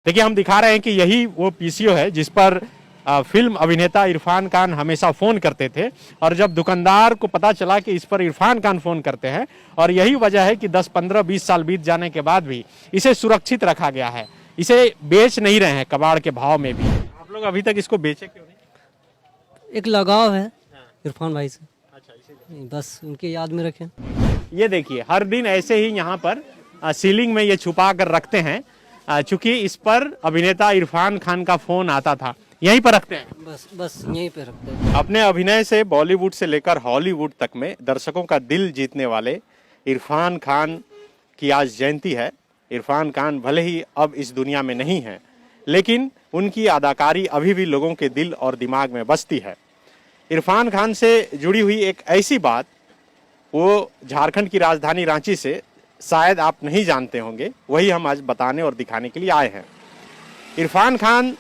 देखिए हम दिखा रहे हैं कि यही वो पीसीओ है जिस पर फिल्म अभिनेता इरफान खान हमेशा फ़ोन करते थे। और जब दुकानदार को पता चला कि इस पर इरफान खान फ़ोन करते हैं और यही वजह है कि 10, 15, 20 साल बीत जाने के बाद भी इसे सुरक्षित रखा गया है। इसे बेच नहीं रहे हैं कबाड़ के भाव में भी। आप लोग अभी तक इसको बेचे क्यों नहीं? एक लगाव है इरफान भाई से, अच्छा, इसीलिए। बस उनकी याद में रखें। ये देखिए हर दिन ऐसे ही यहाँ पर सीलिंग में ये छुपा कर रखते हैं, चूंकि इस पर अभिनेता इरफान खान का फोन आता था। यहीं पर रखते हैं, बस यहीं पे रखते हैं। अपने अभिनय से बॉलीवुड से लेकर हॉलीवुड तक में दर्शकों का दिल जीतने वाले इरफान खान की आज जयंती है। इरफान खान भले ही अब इस दुनिया में नहीं है, लेकिन उनकी अदाकारी अभी भी लोगों के दिल और दिमाग में बसती है। इरफान खान से जुड़ी हुई एक ऐसी बात, वो झारखंड की राजधानी रांची से शायद आप नहीं जानते होंगे, वही हम आज बताने और दिखाने के लिए आए हैं। इरफान खान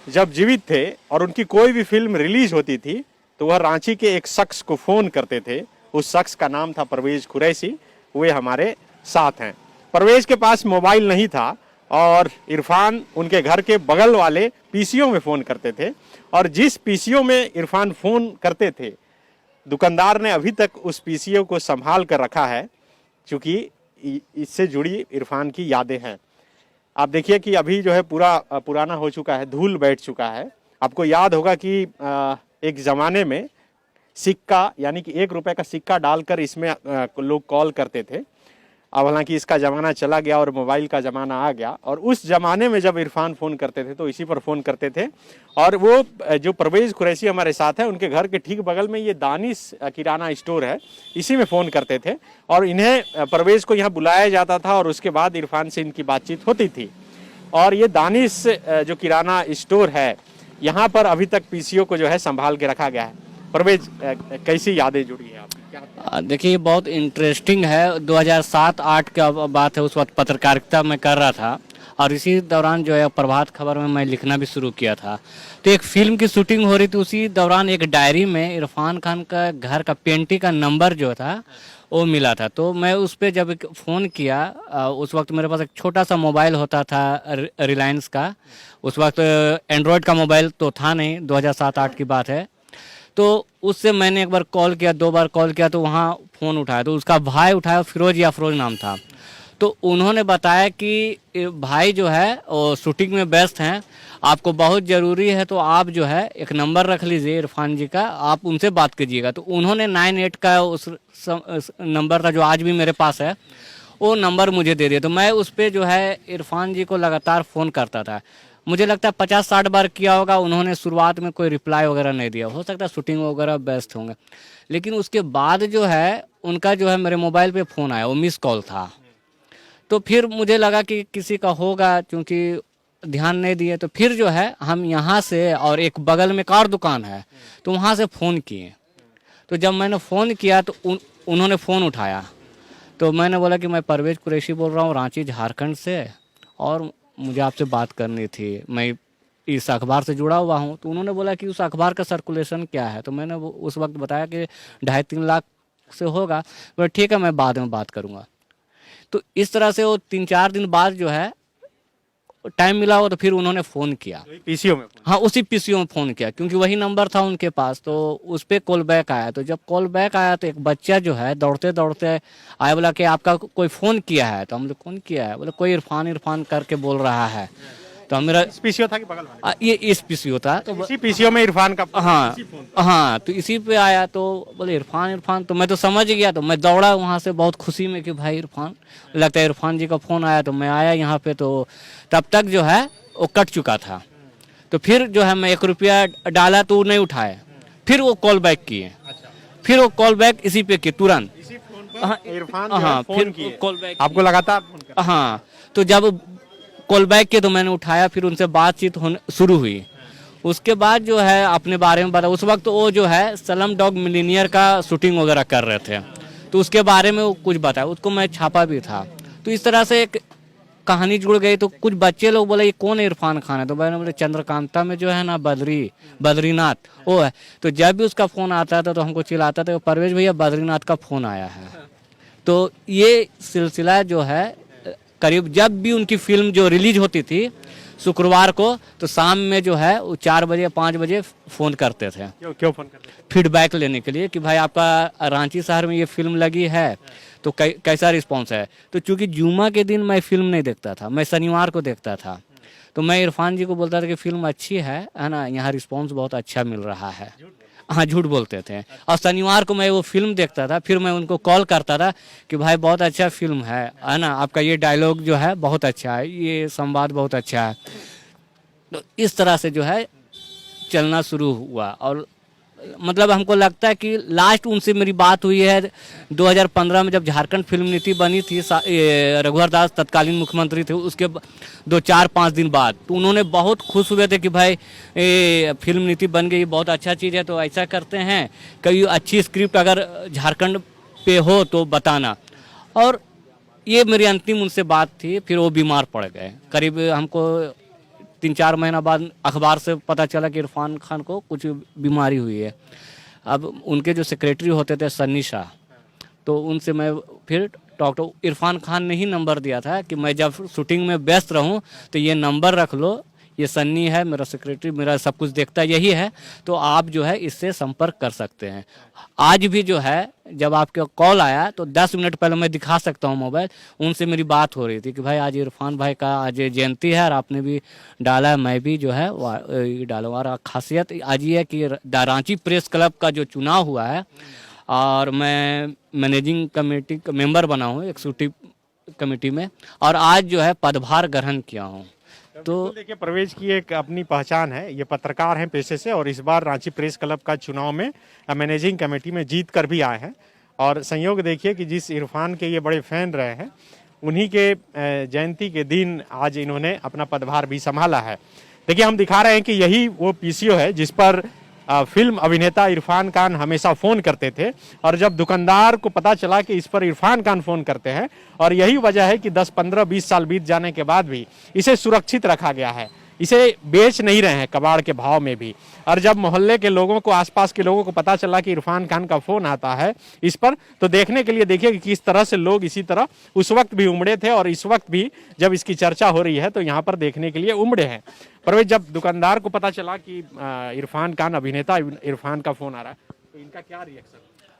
जब जीवित थे और उनकी कोई भी फिल्म रिलीज होती थी तो वह रांची के एक शख्स को फ़ोन करते थे। उस शख्स का नाम था परवेज कुरैशी। वे हमारे साथ हैं। परवेज के पास मोबाइल नहीं था और इरफान उनके घर के बगल वाले पीसीओ में फ़ोन करते थे। और जिस पीसीओ में इरफान फ़ोन करते थे, दुकानदार ने अभी तक उस पीसीओ को संभाल कर रखा है, क्योंकि इससे जुड़ी इरफान की यादें हैं। आप देखिए कि अभी जो है पूरा पुराना हो चुका है, धूल बैठ चुका है। आपको याद होगा कि एक ज़माने में सिक्का यानी कि 1 रुपए का सिक्का डालकर इसमें लोग कॉल करते थे। अब हालांकि इसका ज़माना चला गया और मोबाइल का ज़माना आ गया। और उस ज़माने में जब इरफान फ़ोन करते थे तो इसी पर फ़ोन करते थे। और वो जो परवेज़ कुरैशी हमारे साथ है, उनके घर के ठीक बगल में ये दानिश किराना स्टोर है, इसी में फ़ोन करते थे। और इन्हें परवेज़ को यहाँ बुलाया जाता था और उसके बाद इरफान से इनकी बातचीत होती थी। और ये दानिश जो किराना स्टोर है, यहाँ पर अभी तक पीसीओ को जो है संभाल के रखा गया है। परवेज़, कैसी यादें जुड़ी हैं आपकी? देखिए बहुत इंटरेस्टिंग है। 2007-8 का बात है। उस वक्त पत्रकारिता मैं कर रहा था और इसी दौरान जो है प्रभात खबर में मैं लिखना भी शुरू किया था। तो एक फिल्म की शूटिंग हो रही थी, उसी दौरान एक डायरी में इरफान खान का घर का पेंटी का नंबर जो था वो मिला था। तो मैं उस पर जब फ़ोन किया, उस वक्त मेरे पास एक छोटा सा मोबाइल होता था रिलायंस का। उस वक्त एंड्रॉयड का मोबाइल तो था नहीं, 2007-8 की बात है। तो उससे मैंने एक बार कॉल किया, 2 बार कॉल किया, तो वहाँ फ़ोन उठाया तो उसका भाई उठाया, फिरोज या फिरोज नाम था। तो उन्होंने बताया कि भाई जो है वो शूटिंग में व्यस्त हैं, आपको बहुत ज़रूरी है तो आप जो है एक नंबर रख लीजिए इरफान जी का, आप उनसे बात कीजिएगा। तो उन्होंने 98 का उस नंबर था जो आज भी मेरे पास है, वो नंबर मुझे दे दिया। तो मैं उस पर जो है इरफान जी को लगातार फ़ोन करता था। मुझे लगता है 50-60 बार किया होगा। उन्होंने शुरुआत में कोई रिप्लाई वगैरह नहीं दिया, हो सकता है शूटिंग वगैरह व्यस्त होंगे। लेकिन उसके बाद जो है उनका जो है मेरे मोबाइल पे फ़ोन आया, वो मिस कॉल था। तो फिर मुझे लगा कि किसी का होगा, क्योंकि ध्यान नहीं दिए। तो फिर जो है हम यहाँ से, और एक बगल में कार दुकान है, तो वहाँ से फ़ोन किए। तो जब मैंने फ़ोन किया तो उन्होंने फ़ोन उठाया। तो मैंने बोला कि मैं परवेज़ कुरैशी बोल रहा हूँ रांची झारखंड से, और मुझे आपसे बात करनी थी, मैं इस अखबार से जुड़ा हुआ हूँ। तो उन्होंने बोला कि उस अखबार का सर्कुलेशन क्या है। तो मैंने उस वक्त बताया कि 2.5-3 लाख से होगा। बोला ठीक है, मैं बाद में बात करूँगा। तो इस तरह से वो 3-4 दिन बाद जो है टाइम मिला हो तो फिर उन्होंने फ़ोन किया, पीसीओ में? हाँ, उसी पीसीओ में फ़ोन किया, क्योंकि वही नंबर था उनके पास। तो उस पर कॉल बैक आया। तो जब कॉल बैक आया तो एक बच्चा जो है दौड़ते दौड़ते आया, बोला कि आपका कोई फ़ोन किया है। तो हम लोग कौन किया है? बोले कोई इरफान करके बोल रहा है। तो मेरा पीसीओ था कि बगल वाले? ये इस पीसीओ था। तो इसी पीसीओ में इरफान का? हाँ, तो इसी पे आया। तो बोले इरफान। तो मैं तो समझ गया, तो मैं दौड़ा वहाँ से बहुत खुशी में कि भाई इरफान, लगता है इरफान जी का फ़ोन आया। तो मैं आया यहाँ पे, तो तब तक जो है वो कट चुका था। तो फिर जो है मैं 1 रुपया डाला तो नहीं उठाए। फिर वो कॉल बैक किए। फिर वो कॉल बैक इसी पे किए तुरंत। इरफान हाँ, फिर कॉल बैक आपको लगातार फोन कर? हाँ, तो जब कॉल बैक किया तो मैंने उठाया, फिर उनसे बातचीत होने शुरू हुई। उसके बाद जो है अपने बारे में बताया। उस वक्त वो जो है स्लम डॉग मिलियनेयर का शूटिंग वगैरह कर रहे थे, तो उसके बारे में वो कुछ बताया, उसको मैं छापा भी था। तो इस तरह से एक कहानी जुड़ गई। तो कुछ बच्चे लोग बोले ये कौन है इरफान खान है? तो मैंने बोले चंद्रकांता में जो है ना बद्रीनाथ वो है। तो जब भी उसका फ़ोन आता था तो हमको चिल्लाता था परवेज भैया बद्रीनाथ का फ़ोन आया है। तो ये सिलसिला जो है करीब जब भी उनकी फिल्म जो रिलीज होती थी, शुक्रवार को तो शाम में जो है वो 4 बजे 5 बजे फ़ोन करते थे क्यों क्यों फोन करते थे? फीडबैक लेने के लिए कि भाई आपका रांची शहर में ये फिल्म लगी है तो कैसा रिस्पॉन्स है। तो चूंकि जुमा के दिन मैं फिल्म नहीं देखता था, मैं शनिवार को देखता था, तो मैं इरफान जी को बोलता था कि फिल्म अच्छी है ना, यहाँ रिस्पॉन्स बहुत अच्छा मिल रहा है। हाँ, झूठ बोलते थे। और शनिवार को मैं वो फिल्म देखता था, फिर मैं उनको कॉल करता था कि भाई बहुत अच्छा फिल्म है ना, आपका ये डायलॉग जो है बहुत अच्छा है, ये संवाद बहुत अच्छा है। तो इस तरह से जो है चलना शुरू हुआ। और मतलब हमको लगता है कि लास्ट उनसे मेरी बात हुई है 2015 में, जब झारखंड फिल्म नीति बनी थी, रघुवर दास तत्कालीन मुख्यमंत्री थे, उसके 2-4-5 दिन बाद। तो उन्होंने बहुत खुश हुए थे कि भाई फिल्म नीति बन गई, बहुत अच्छा चीज़ है, तो ऐसा करते हैं कोई अच्छी स्क्रिप्ट अगर झारखंड पे हो तो बताना। और ये मेरी अंतिम उनसे बात थी। फिर वो बीमार पड़ गए। करीब हमको 3-4 महीना बाद अखबार से पता चला कि इरफान खान को कुछ बीमारी हुई है। अब उनके जो सेक्रेटरी होते थे सन्नी शाह, तो उनसे मैं फिर डॉक्टर इरफान खान ने ही नंबर दिया था कि मैं जब शूटिंग में व्यस्त रहूं तो ये नंबर रख लो, ये सन्नी है मेरा सेक्रेटरी, मेरा सब कुछ देखता यही है, तो आप जो है इससे संपर्क कर सकते हैं। आज भी जो है जब आपका कॉल आया तो 10 मिनट पहले मैं दिखा सकता हूं मोबाइल, उनसे मेरी बात हो रही थी कि भाई आज इरफान भाई का आज जयंती है और आपने भी डाला है, मैं भी जो है डाला। और खासियत आज ये है कि रांची प्रेस क्लब का जो चुनाव हुआ है और मैं मैनेजिंग कमेटी का मेंबर बना हूँ एग्जीक्यूटिव कमेटी में, और आज जो है पदभार ग्रहण किया हूँ। तो देखिए, परवेज की एक अपनी पहचान है, ये पत्रकार हैं पेशे से और इस बार रांची प्रेस क्लब का चुनाव में मैनेजिंग कमेटी में जीत कर भी आए हैं। और संयोग देखिए कि जिस इरफान के ये बड़े फैन रहे हैं, उन्हीं के जयंती के दिन आज इन्होंने अपना पदभार भी संभाला है। देखिए, हम दिखा रहे हैं कि यही वो पीसीओ है जिस पर फिल्म अभिनेता इरफान खान हमेशा फ़ोन करते थे। और जब दुकानदार को पता चला कि इस पर इरफान खान फ़ोन करते हैं, और यही वजह है कि 10, 15, 20 साल बीत जाने के बाद भी इसे सुरक्षित रखा गया है, इसे बेच नहीं रहे हैं कबाड़ के भाव में भी। और जब मोहल्ले के लोगों को, आसपास के लोगों को पता चला कि इरफान खान का फ़ोन आता है इस पर, तो देखने के लिए देखिए कि किस तरह से लोग इसी तरह उस वक्त भी उमड़े थे और इस वक्त भी जब इसकी चर्चा हो रही है तो यहाँ पर देखने के लिए उमड़े हैं। परवेज, जब दुकानदार को पता चला कि इरफान खान अभिनेता इरफान का फ़ोन आ रहा है, तो इनका क्या रिएक्शन?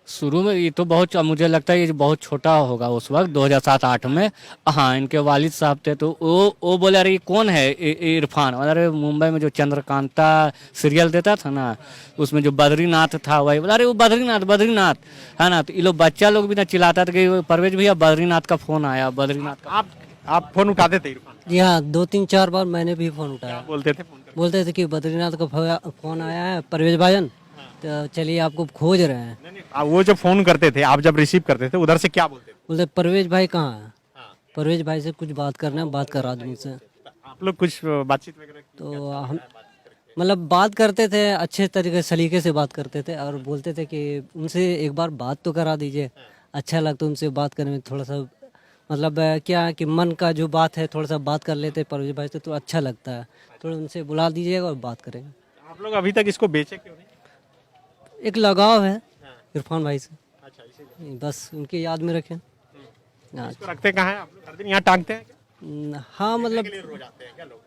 शुरू में ये तो बहुत, मुझे लगता है ये बहुत छोटा होगा उस वक्त 2007-8 में। हाँ, इनके वालिद साहब थे, तो वो बोले अरे ये कौन है इरफान? अरे मुंबई में जो चंद्रकांता सीरियल देता था ना, उसमें जो बद्रीनाथ था वही बोला, अरे वो बद्रीनाथ है ना। तो ये लोग बच्चा लोग भी ना चिल्लाता था कि परवेज भैया बद्रीनाथ का फ़ोन आया, बद्रीनाथ का। आप फ़ोन उठाते थे इरफान? जी हाँ, 2-3-4 बार मैंने भी फ़ोन उठाया। बोलते थे? बोलते थे कि बद्रीनाथ का फ़ोन आया है परवेज भाईजान, तो चलिए आपको खोज रहे हैं। नहीं, वो जब फ़ोन करते थे, आप जब रिसीव करते थे, उधर से क्या बोलते थे? बोलते परवेज भाई कहाँ है, परवेज भाई से कुछ बात करना है, बात कर आदमी से। आप लोग कुछ बातचीत वगैरह? तो हम मतलब बात करते थे, अच्छे तरीके सलीके से बात करते थे और बोलते थे कि उनसे एक बार बात तो करा दीजिए, अच्छा लगता उनसे बात करने में। थोड़ा सा मतलब क्या कि मन का जो बात है थोड़ा सा बात कर लेते परवेज भाई से, तो अच्छा लगता है। थोड़ा उनसे बुला दीजिएगा और बात करेंगे। आप लोग अभी तक इसको बेचे क्यों नहीं? एक लगाव है इरफान भाई से, अच्छा, इसीलिए बस उनकी याद में रखें। हाँ, इसको रखते कहाँ हैं आप लोग? हर दिन यहाँ टांगते हैं क्या? हाँ मतलब रोज आते हैं क्या लोग?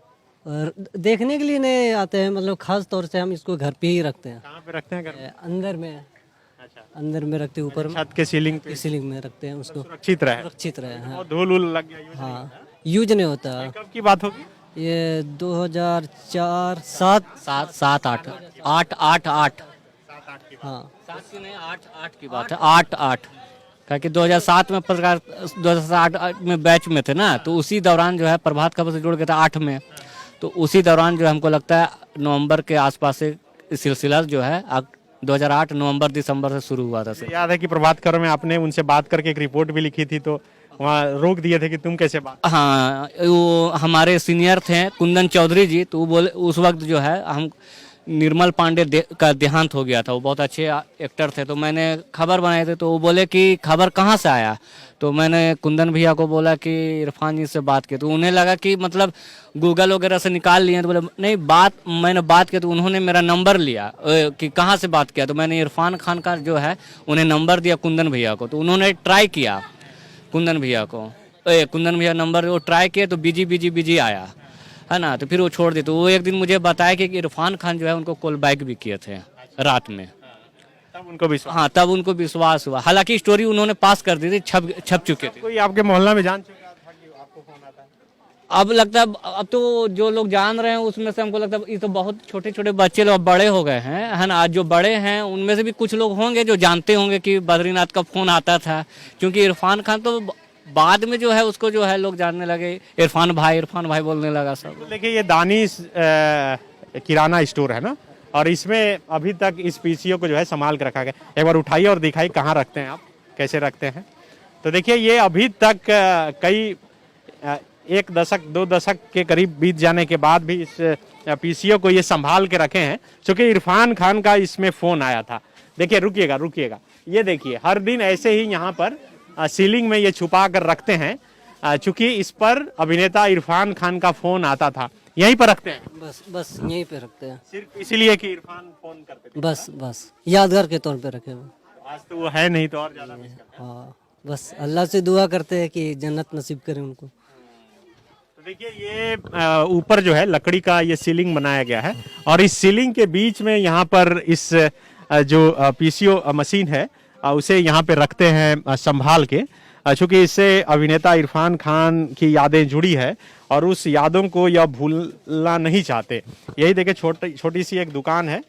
देखने के लिए नहीं आते हैं, मतलब खास तौर से हम इसको घर पे ही रखते हैं। कहाँ पे रखते हैं घर में? अंदर में, अच्छा, अंदर में रखते हैं, ऊपर में छत के सीलिंग पे सीलिंग में रखते हैं उसको, सुरक्षित रहे। सुरक्षित रहे। हाँ और धूल उल लग गया यूज नहीं हाँ, होता। यूज नहीं होता। कब की बात होगी? ये 2004, 7, 7-8 8 हाँ 8 की बात है। 8 क्योंकि 2007 में पत्रकार 2008 में बैच में थे ना, तो उसी दौरान जो है प्रभात खबर से जुड़ गए थे 8 में। तो उसी दौरान जो हमको लगता है नवंबर के आसपास से सिलसिला जो है 2008 नवंबर दिसंबर से शुरू हुआ था सर। याद है कि प्रभात खबर में आपने उनसे बात करके एक रिपोर्ट भी लिखी थी, तो वहाँ रोक दिए थे कि तुम कैसे बात? हाँ, वो हमारे सीनियर थे कुंदन चौधरी जी, तो वो बोले उस वक्त जो है हम निर्मल पांडे का देहांत हो गया था, वो बहुत अच्छे एक्टर थे, तो मैंने खबर बनाए थे, तो वो बोले कि खबर कहाँ से आया? तो मैंने कुंदन भैया को बोला कि इरफान जी से बात की, तो उन्हें लगा कि मतलब गूगल वगैरह से निकाल लिए, तो बोले नहीं मैंने बात की, तो उन्होंने मेरा नंबर लिया कि कहाँ से बात किया, तो मैंने इरफान खान का जो है उन्हें नंबर दिया कुंदन भैया को, तो उन्होंने ट्राई किया कुंदन भैया नंबर वो ट्राई किए तो बिजी आया। है ना। तो फिर वो छोड़ दिए। तो वो एक दिन मुझे बताया कि इरफान खान जो है उनको कॉल बैक भी किए थे रात में। तब उनको विश्वास। हाँ, तब उनको विश्वास हुआ। हालांकि स्टोरी उन्होंने पास कर दी थी, छप चुके थे। कोई आपके मोहल्ला में जान चुका था कि आपको फोन आता है? अब लगता है, अब तो जो लोग जान रहे हैं उसमें से हमको लगता है ये तो बहुत छोटे छोटे बच्चे लोग बड़े हो गए हैं, है ना। आज जो बड़े हैं उनमें से भी कुछ लोग होंगे जो जानते होंगे कि बद्रीनाथ का फोन आता था। क्योंकि इरफान खान तो बाद में जो है उसको जो है लोग जानने लगे, इरफान भाई बोलने लगा सब। तो देखिए, ये दानिश किराना स्टोर है ना, और इसमें अभी तक इस पीसीओ को जो है संभाल के रखा गया। एक बार उठाइए और दिखाइए कहाँ रखते हैं आप, कैसे रखते हैं। तो देखिए, ये अभी तक कई 1 दशक 2 दशक के करीब बीत जाने के बाद भी इस पीसीओ को ये संभाल के रखे हैं, क्योंकि इरफान खान का इसमें फोन आया था। देखिए, रुकिएगा, ये देखिए, हर दिन ऐसे ही यहाँ पर सीलिंग में ये छुपा कर रखते हैं, चूंकि इस पर अभिनेता इरफान खान का फोन आता था। यहीं पर रखते हैं बस यहीं पे रखते हैं, सिर्फ इसीलिए कि इरफान फोन करते थे। बस यादगार के तौर पे रखे हुए। आज तो वो है नहीं, तो और ज्यादा मिस करते हैं। हाँ, बस अल्लाह से दुआ करते हैं कि जन्नत नसीब करे उनको। तो देखिए, ये ऊपर जो है लकड़ी का ये सीलिंग बनाया गया है, और इस सीलिंग के बीच में यहाँ पर इस जो पीसीओ मशीन है उसे यहाँ पे रखते हैं संभाल के, चूंकि इससे अभिनेता इरफान खान की यादें जुड़ी है और उस यादों को यह भूलना नहीं चाहते। यही देखिए, छोटी सी एक दुकान है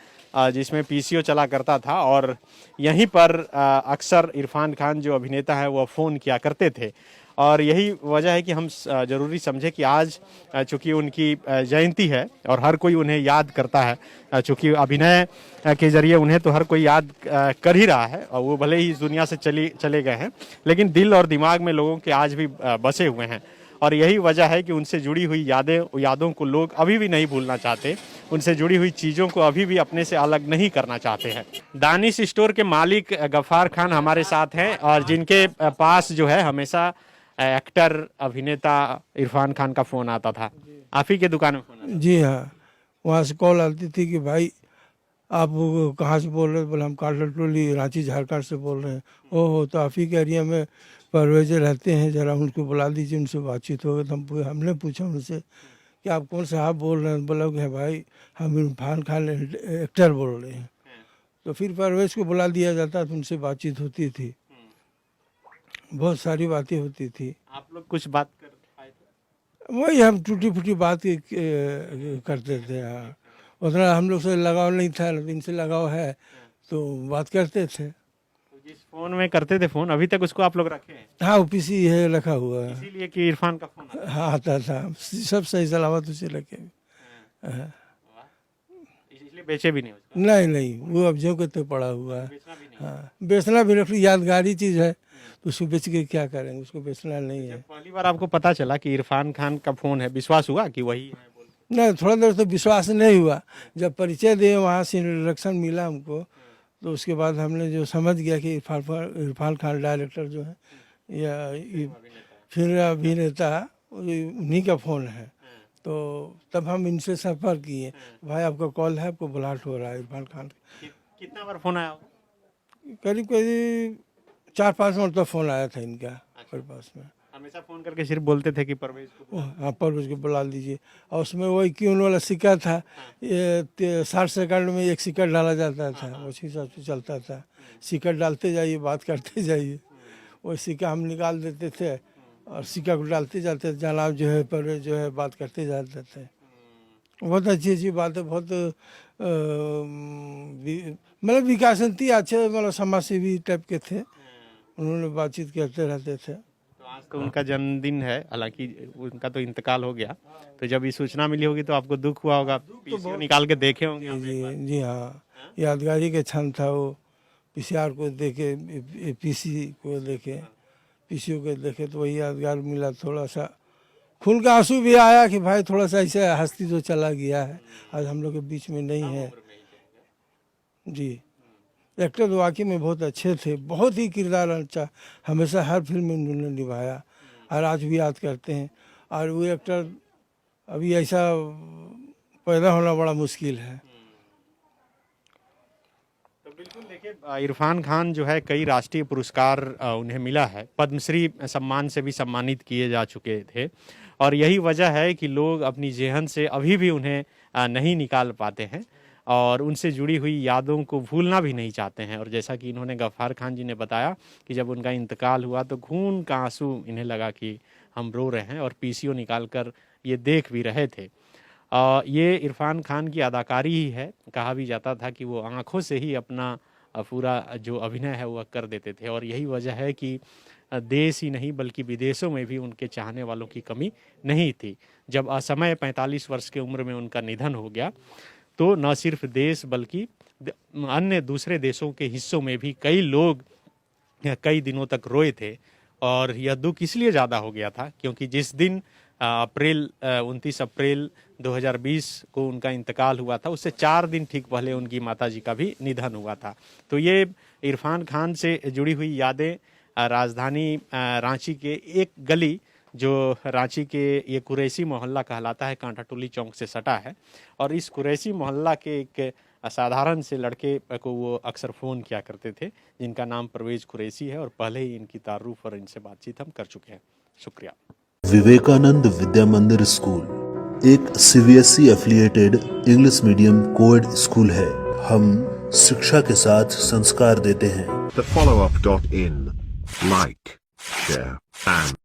जिसमें पीसीओ चला करता था, और यहीं पर अक्सर इरफान खान जो अभिनेता है वो फ़ोन किया करते थे। और यही वजह है कि हम ज़रूरी समझे कि आज चूँकि उनकी जयंती है और हर कोई उन्हें याद करता है, चूँकि अभिनय के जरिए उन्हें तो हर कोई याद कर ही रहा है, और वो भले ही इस दुनिया से चले गए हैं, लेकिन दिल और दिमाग में लोगों के आज भी बसे हुए हैं। और यही वजह है कि उनसे जुड़ी हुई यादों को लोग अभी भी नहीं भूलना चाहते, उनसे जुड़ी हुई चीज़ों को अभी भी अपने से अलग नहीं करना चाहते हैं। दानिश स्टोर के मालिक गफ्फार खान हमारे साथ हैं, और जिनके पास जो है हमेशा एक्टर अभिनेता इरफान खान का फ़ोन आता था। आप ही के दुकान में फ़ोन आता? जी हाँ, वहाँ से कॉल आती थी कि भाई आप कहाँ से बोल रहे हैं? बोले हम काटल टोली रांची झारखंड से बोल रहे हैं। ओहो, तो आप ही के एरिया में परवेज रहते हैं, ज़रा उनको बुला दीजिए, उनसे बातचीत हो गई। तो हमने पूछा उनसे कि आप कौन साहब बोल रहे हैं? बोला कि भाई हम इरफान खान एक्टर बोल रहे हैं। तो फिर परवेज को बुला दिया जाता, तो उनसे बातचीत होती थी, बहुत सारी बातें होती थी। आप लोग कुछ बात कर पाए थे? वही हम टूटी फूटी बात करते थे। हाँ, उतना हम लोग से लगाव नहीं था, इनसे लगाव है तो बात करते थे। तो जिस फोन में करते थे फोन, अभी तक उसको आप लोग रखे हैं? हाँ, वो पीसी है रखा हुआ है। इसीलिए कि इरफान का फोन आता हाँ, आता था, सब सही सलामत उसे रखे। हाँ। है। इसलिए बेचे भी नहीं उसको? नहीं, वो अब जो कहते पड़ा हुआ है। बेचना भी नहीं? हाँ, बेचना भी रखी, यादगारी चीज़ है, तो उसको बेच के क्या करेंगे, उसको बेचना नहीं है। पहली बार आपको पता चला कि इरफान खान का फोन है, विश्वास हुआ कि वही है बोल के? नहीं, थोड़ा देर तो विश्वास नहीं हुआ। जब परिचय दिए, वहाँ से इंट्रोडक्शन मिला हमको, तो उसके बाद हमने जो समझ गया कि इरफान खान डायरेक्टर जो है या फिर अभिनेता, उन्हीं का फ़ोन है। तो तब हम इनसे संपर्क किए, भाई आपका कॉल है, आपको बुलाहट हो रहा है इरफान खान। कितना बार फोन आया होगा? करीब 4-5 मिनट तक फ़ोन आया था इनका मेरे पास में। हमेशा फोन करके सिर्फ बोलते थे कि परवेज को हाँ, परवेज को बुला लीजिए। और उसमें वही क्यों वाला सिक्का था, ये 60 सेकंड में एक सिक्का डाला जाता था, उसी हिसाब से चलता था। सिक्का डालते जाइए, बात करते जाइए। वही सिक्का हम निकाल देते थे और सिक्का को डालते जाते थे, जनाब जो है परवेज जो है बात करते जाते थे। बहुत अच्छी बात है, बहुत मतलब विकासंती अच्छे, मतलब समाजसेवी टाइप के थे, उन्होंने बातचीत करते रहते थे। तो आज तो उनका जन्मदिन है, हालांकि उनका तो इंतकाल हो गया, तो जब ये सूचना मिली होगी तो आपको दुख हुआ होगा, पीसीओ निकाल के देखे होंगे आप एक बार। जी हाँ, यादगारी का क्षण था वो। पीसीआर को देखे, पीसी को देखे, पीसीओ को देखे, तो वही यादगार मिला। थोड़ा सा खून का आंसू भी आया कि भाई थोड़ा सा ऐसे हस्ती तो चला गया है, आज हम लोग के बीच में नहीं है। जी, एक्टर वाकई में बहुत अच्छे थे, बहुत ही किरदार अच्छा, हमेशा हर फिल्म में उन्होंने निभाया और आज भी याद करते हैं। और वो एक्टर अभी ऐसा पैदा होना बड़ा मुश्किल है। तो बिल्कुल देखिए, इरफान खान जो है कई राष्ट्रीय पुरस्कार उन्हें मिला है, पद्मश्री सम्मान से भी सम्मानित किए जा चुके थे, और यही वजह है कि लोग अपनी जेहन से अभी भी उन्हें नहीं निकाल पाते हैं और उनसे जुड़ी हुई यादों को भूलना भी नहीं चाहते हैं। और जैसा कि इन्होंने गफ्फार खान जी ने बताया कि जब उनका इंतकाल हुआ तो खून का आंसू इन्हें लगा कि हम रो रहे हैं, और पीसीओ निकाल कर ये देख भी रहे थे। ये इरफान खान की अदाकारी ही है। कहा भी जाता था कि वो आँखों से ही अपना पूरा जो अभिनय है वह कर देते थे, और यही वजह है कि देश ही नहीं बल्कि विदेशों में भी उनके चाहने वालों की कमी नहीं थी। जब असमय 45 वर्ष की उम्र में उनका निधन हो गया तो न सिर्फ देश बल्कि अन्य दूसरे देशों के हिस्सों में भी कई लोग कई दिनों तक रोए थे। और यह दुख इसलिए ज़्यादा हो गया था क्योंकि जिस दिन 29 अप्रैल 2020 को उनका इंतकाल हुआ था, उससे 4 दिन ठीक पहले उनकी माताजी का भी निधन हुआ था। तो ये इरफान खान से जुड़ी हुई यादें राजधानी रांची के एक गली जो रांची के ये कुरैशी मोहल्ला कहलाता है, कांटा टोली चौक से सटा है, और इस कुरैशी मोहल्ला के एक साधारण से लड़के को वो अक्सर फ़ोन किया करते थे, जिनका नाम परवेज कुरैशी है, और पहले ही इनकी तारुफ और इनसे बातचीत हम कर चुके हैं। शुक्रिया। विवेकानंद विद्या मंदिर स्कूल एक CBSE affiliated English medium coed school है। हम शिक्षा के साथ संस्कार देते हैं। The follow-up.in. Like, share, and